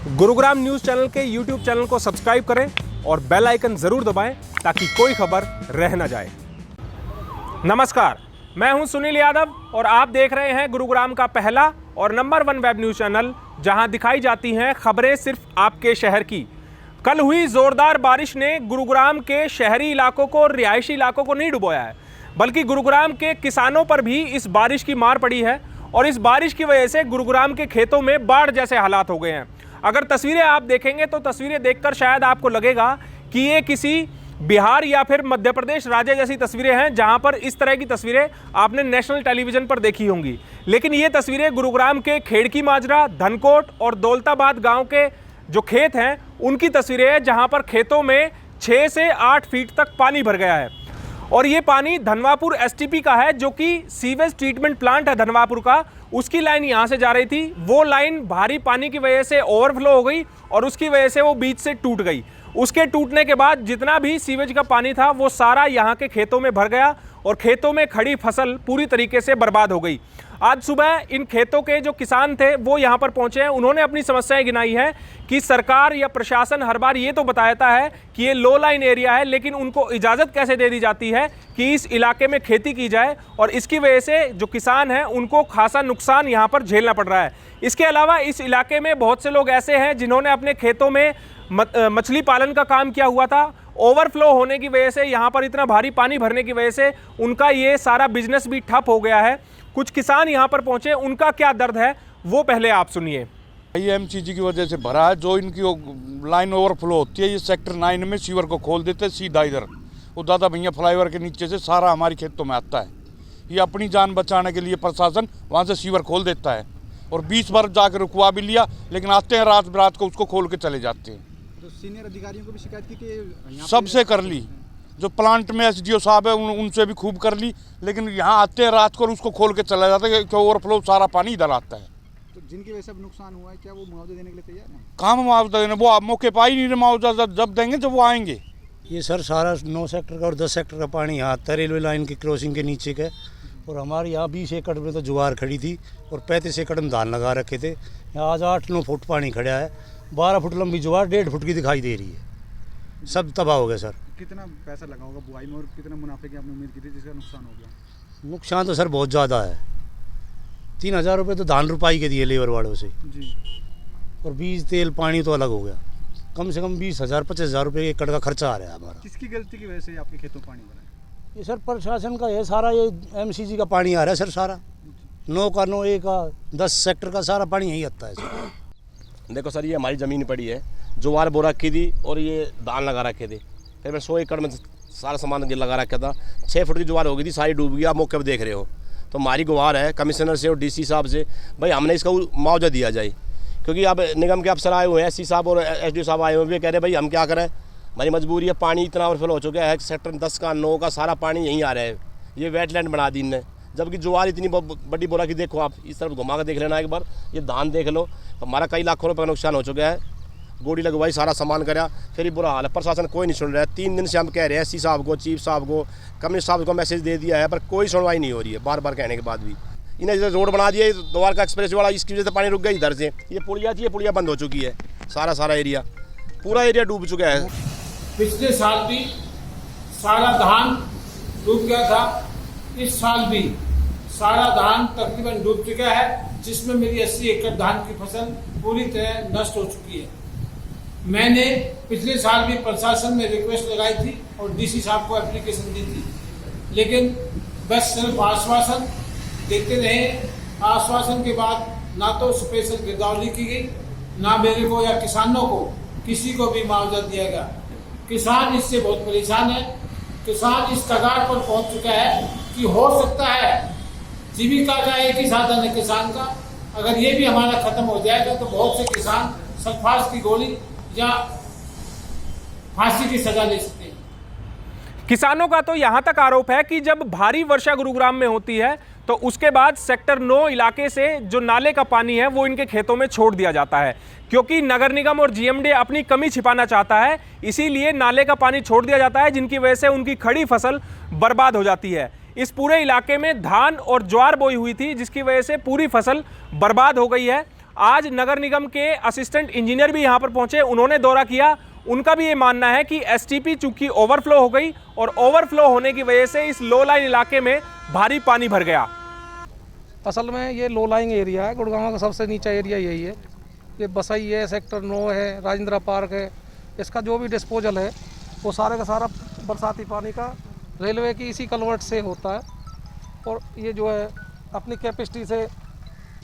Gurugram news channel के YouTube channel को subscribe करें और बेल आइकन जरूर दबाएं ताकि कोई खबर रह न जाए। नमस्कार, मैं हूं सुनील यादव और आप देख रहे हैं गुरुग्राम का पहला और नंबर 1 वेब न्यूज चैनल, जहां दिखाई जाती हैं खबरें सिर्फ आपके शहर की। कल हुई जोरदार बारिश ने गुरुग्राम के शहरी इलाकों को और रिहायशी इलाकों को नहीं डुबोया है, बल्कि गुरुग्राम के किसानों पर भी इस बारिश की मार पड़ी है और इस बारिश की वजह से गुरुग्राम के खेतों में बाढ़ जैसे हालात हो गए हैं। अगर तस्वीरें आप देखेंगे तो तस्वीरें देखकर शायद आपको लगेगा कि ये किसी बिहार या फिर मध्य प्रदेश राज्य जैसी तस्वीरें हैं, जहां पर इस तरह की तस्वीरें आपने नेशनल टेलीविजन पर देखी होंगी। लेकिन ये तस्वीरें गुरुग्राम के खेड़की माजरा, धनकोट और दौलताबाद गांव के जो खेत हैं उनकी तस्वीरें हैं, जहां पर खेतों में 6 से 8 फीट तक पानी भर गया है। और ये पानी धनवापुर एसटीपी का है, जो कि सीवेज ट्रीटमेंट प्लांट है धनवापुर का, उसकी लाइन यहाँ से जा रही थी। वो लाइन भारी पानी की वजह से ओवरफ्लो हो गई और उसकी वजह से वो बीच से टूट गई। उसके टूटने के बाद जितना भी सीवेज का पानी था वो सारा यहाँ के खेतों में भर गया और खेतों में खड़ी फसल पूरी तरीके से बर्बाद हो गई। आज सुबह इन खेतों के जो किसान थे वो यहाँ पर पहुँचे हैं। उन्होंने अपनी समस्याएं गिनाई है कि सरकार या प्रशासन हर बार ये तो बताता है कि ये लो लाइन एरिया है, लेकिन उनको इजाज़त कैसे दे दी जाती है कि इस इलाके में खेती की जाए, और इसकी वजह से जो किसान हैं उनको खासा नुकसान यहाँ पर झेलना पड़ रहा है। इसके अलावा इस इलाके में बहुत से लोग ऐसे हैं जिन्होंने अपने खेतों में मछली पालन का काम किया हुआ था। ओवरफ्लो होने की वजह से, यहाँ पर इतना भारी पानी भरने की वजह से उनका ये सारा बिजनेस भी ठप हो गया है। कुछ किसान यहाँ पर पहुँचे, उनका क्या दर्द है वो पहले आप सुनिए। एमसीजी की वजह से भरा है, जो इनकी लाइन ओवरफ्लो होती है, ये सेक्टर 9 में सीवर को खोल देते हैं सीधा इधर, वो दादा भैया फ्लाईओवर के नीचे से सारा हमारी खेतों में आता है। ये अपनी जान बचाने के लिए प्रशासन वहाँ से सीवर खोल देता है और 20 बार जाकर रुकवा भी लिया, लेकिन आते हैं रात को उसको खोल के चले जाते हैं। तो सीनियर अधिकारियों को भी शिकायत की कि सबसे कर ली, जो प्लांट में एसडीओ साहब है उनसे भी खूब कर ली, लेकिन यहाँ आते हैं रात को और उसको खोल के चला जाता है कि ओवरफ्लो सारा पानी इधर आता है। तो जिनकी वजह से नुकसान हुआ है, क्या वो मुआवजा देने के लिए तैयार हैं? कहाँ मुआवजा देने, वो मौके पर ही नहीं मुआवजा जब देंगे जब वो आएंगे। ये सर सारा 9 सेक्टर का और 10 सेक्टर का पानी यहाँ आता है रेलवे लाइन की क्रॉसिंग के नीचे का। और हमारे यहाँ 20 एकड़ में तो ज्वार खड़ी थी और 35 एकड़ में धान लगा रखे थे। यहाँ आज 8-9 फुट पानी खड़ा है, 12 फुट लंबी ज्वार 1.5 फुट की दिखाई दे रही है। सब तबाह हो गया सर। कितना पैसा लगा होगा बुआई में और कितना मुनाफे की आपने उम्मीद की थी जिसका नुकसान हो गया? नुकसान तो सर बहुत ज़्यादा है। 3000 रुपये तो धान रुपाई के दिए लेबर वालों से जी, और बीज तेल पानी तो अलग हो गया। कम से कम 20,000-25,000 रुपये एकड़ का खर्चा आ रहा है हमारा। किसकी गलती की वजह से आपके खेतों में पानी भरा है? ये सर प्रशासन का है सारा, ये एमसीजी का पानी आ रहा है सर सारा। 9 का 9 1 का 10 सेक्टर का सारा पानी यही आता है सर। देखो सर, ये हमारी ज़मीन पड़ी है, ज्वार बो रखी थी और ये धान लगा रखे थे। फिर मैं 100 एकड़ में सारा सामान लगा रखा था। 6 फुट की ज्वार हो गई थी, सारी डूब गई। आप मौके पर देख रहे हो। तो हमारी गुहार है कमिश्नर से और डीसी साहब से, भाई हमने इसका मुआवजा दिया जाए, क्योंकि अब निगम के अफसर आए हुए हैं, एससी साहब और एसडीओ साहब आए हुए हैं, कह रहे भाई हम क्या करें, हमारी मजबूरी है। पानी इतना ओवरफ्लो हो चुका है, सेक्टर 10 का 9 का सारा पानी यहीं आ रहा है। ये वेटलैंड बना दी इनने, जबकि ज्वार इतनी बड़ी बोरा की देखो आप, इस तरफ घुमा कर देख लेना एक बार, ये धान देख लो। हमारा कई लाखों रुपये का नुकसान हो चुका है। गोड़ी लगवाई, सारा सामान करा, फिर ही बुरा हाल है। प्रशासन कोई नहीं सुन रहा है। 3 दिन से हम कह रहे हैं एससी साहब को, चीफ साहब को, कमिश्नर साहब को मैसेज दे दिया है, पर कोई सुनवाई नहीं हो रही है। बार बार कहने के बाद भी इन्हें जैसे रोड बना दिया द्वारका एक्सप्रेस वाला, इसकी वजह से पानी रुक गया इधर से। ये पुलिया थी, ये पुलिया बंद हो चुकी है। सारा एरिया, पूरा एरिया डूब चुका है। पिछले साल भी सारा धान डूब गया था, इस साल भी सारा धान तकरीबन डूब चुका है, जिसमें मेरी 80 एकड़ धान की फसल पूरी तरह नष्ट हो चुकी है। मैंने पिछले साल भी प्रशासन में रिक्वेस्ट लगाई थी और डीसी साहब को एप्लीकेशन दी थी, लेकिन बस सिर्फ आश्वासन देते रहे। आश्वासन के बाद ना तो स्पेशल गिरदावरी की गई, ना मेरे को या किसानों को किसी को भी मुआवजा दिया गया। किसान इससे बहुत परेशान है। किसान इस कगार पर पहुंच चुका है कि हो सकता है जीविका का एक ही साधन है किसान का, अगर ये भी हमारा खत्म हो जाएगा तो बहुत से किसान सल्फास की गोली या फांसी की सजा ले सकते हैं। किसानों का तो यहां तक आरोप है कि जब भारी वर्षा गुरुग्राम में होती है तो उसके बाद सेक्टर 9 इलाके से जो नाले का पानी है वो इनके खेतों में छोड़ दिया जाता है, क्योंकि नगर निगम और जीएमडी अपनी कमी छिपाना चाहता है, इसीलिए नाले का पानी छोड़ दिया जाता है, जिनकी वजह से उनकी खड़ी फसल बर्बाद हो जाती है। इस पूरे इलाके में धान और ज्वार बोई हुई थी, जिसकी वजह से पूरी फसल बर्बाद हो गई है। आज नगर निगम के असिस्टेंट इंजीनियर भी यहां पर पहुंचे, उन्होंने दौरा किया। उनका भी ये मानना है कि एसटीपी चूंकि ओवरफ्लो हो गई और ओवरफ्लो होने की वजह से इस लो लाइन इलाके में भारी पानी भर गया। असल में ये लो लाइंग एरिया है, गुड़गांव का सबसे नीचा एरिया यही है। ये बसई है, सेक्टर 9 है, राजेंद्र पार्क है। इसका जो भी डिस्पोजल है वो सारे का सारा बरसाती पानी का रेलवे की इसी कलवर्ट से होता है। और ये जो है अपनी कैपेसिटी से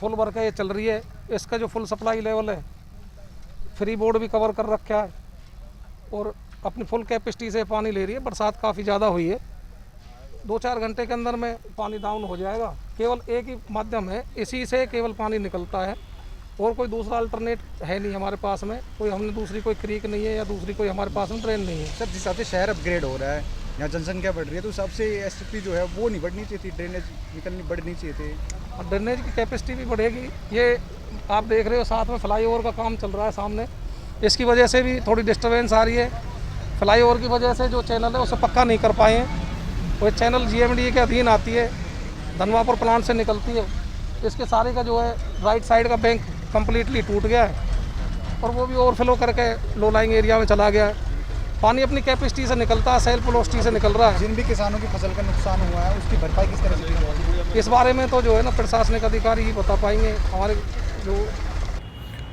फुल भर के ये चल रही है। इसका जो फुल सप्लाई लेवल है, फ्री बोर्ड भी कवर कर रखा है और अपनी फुल कैपेसिटी से पानी ले रही है। बरसात काफ़ी ज़्यादा हुई है, 2-4 घंटे के अंदर में पानी डाउन हो जाएगा। केवल एक ही माध्यम है, इसी से केवल पानी निकलता है और कोई दूसरा अल्टरनेट है नहीं हमारे पास में। कोई हमने दूसरी कोई क्रीक नहीं है या दूसरी कोई हमारे पास में ड्रेन नहीं है। सर, जिस हिसाब से शहर अपग्रेड हो रहा है, यहाँ जनसंख्या बढ़ रही है, तो उस हिसाब से एसटीपी जो है वो नहीं बढ़नी चाहिए थी, ड्रेनेज बढ़नी चाहिए थे। और ड्रेनेज की कैपेसिटी भी बढ़ेगी। ये आप देख रहे हो साथ में फ्लाईओवर का काम चल रहा है सामने, इसकी वजह से भी थोड़ी डिस्टर्बेंस आ रही है। फ्लाईओवर की वजह से जो चैनल है उसे पक्का नहीं कर पाए हैं। वो चैनल GMDA के अधीन आती है, धनवापुर प्लांट से निकलती है। इसके सारे का जो है राइट साइड का बैंक कम्प्लीटली टूट गया है और वो भी ओवरफ्लो करके लो लाइंग एरिया में चला गया है। पानी अपनी कैपेसिटी से निकलता है, सेल्फ वेलोसिटी से निकल रहा है। जिन भी किसानों की फसल का नुकसान हुआ है उसकी भरपाई किस तरह से की जाएगी? इस बारे में तो जो है ना प्रशासनिक अधिकारी ही बता पाएंगे। हमारे जो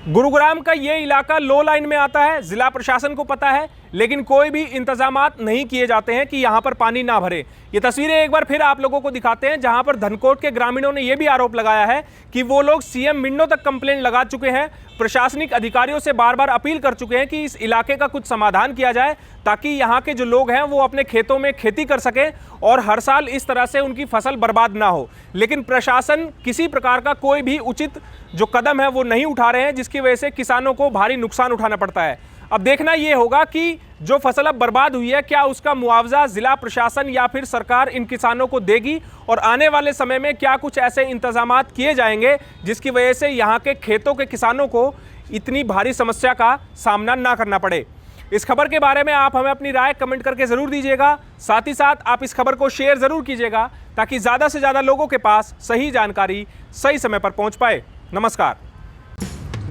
गुरुग्राम का ये इलाका लो लाइन में आता है, जिला प्रशासन को पता है, लेकिन कोई भी इंतजामात नहीं किए जाते हैं कि यहाँ पर पानी ना भरे। ये तस्वीरें एक बार फिर आप लोगों को दिखाते हैं, जहाँ पर धनकोट के ग्रामीणों ने यह भी आरोप लगाया है कि वो लोग CM मिन्नो तक कंप्लेंट लगा चुके हैं, प्रशासनिक अधिकारियों से बार बार अपील कर चुके हैं कि इस इलाके का कुछ समाधान किया जाए ताकि यहाँ के जो लोग हैं वो अपने खेतों में खेती कर सकें और हर साल इस तरह से उनकी फसल बर्बाद ना हो। लेकिन प्रशासन किसी प्रकार का कोई भी उचित जो कदम है वो नहीं उठा रहे हैं, जिसकी वजह से किसानों को भारी नुकसान उठाना पड़ता है। अब देखना ये होगा कि जो फसल अब बर्बाद हुई है, क्या उसका मुआवजा जिला प्रशासन या फिर सरकार इन किसानों को देगी और आने वाले समय में क्या कुछ ऐसे इंतजामात किए जाएंगे जिसकी वजह से यहाँ के खेतों के किसानों को इतनी भारी समस्या का सामना ना करना पड़े। इस खबर के बारे में आप हमें अपनी राय कमेंट करके ज़रूर दीजिएगा। साथ ही साथ आप इस खबर को शेयर ज़रूर कीजिएगा ताकि ज़्यादा से ज़्यादा लोगों के पास सही जानकारी सही समय पर पहुँच पाए। नमस्कार।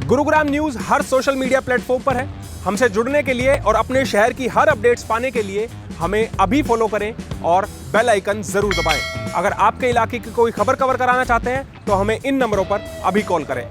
गुरुग्राम न्यूज़ हर सोशल मीडिया प्लेटफॉर्म पर है। हमसे जुड़ने के लिए और अपने शहर की हर अपडेट्स पाने के लिए हमें अभी फॉलो करें और बेल आइकन ज़रूर दबाएं। अगर आपके इलाके की कोई खबर कवर कराना चाहते हैं तो हमें इन नंबरों पर अभी कॉल करें।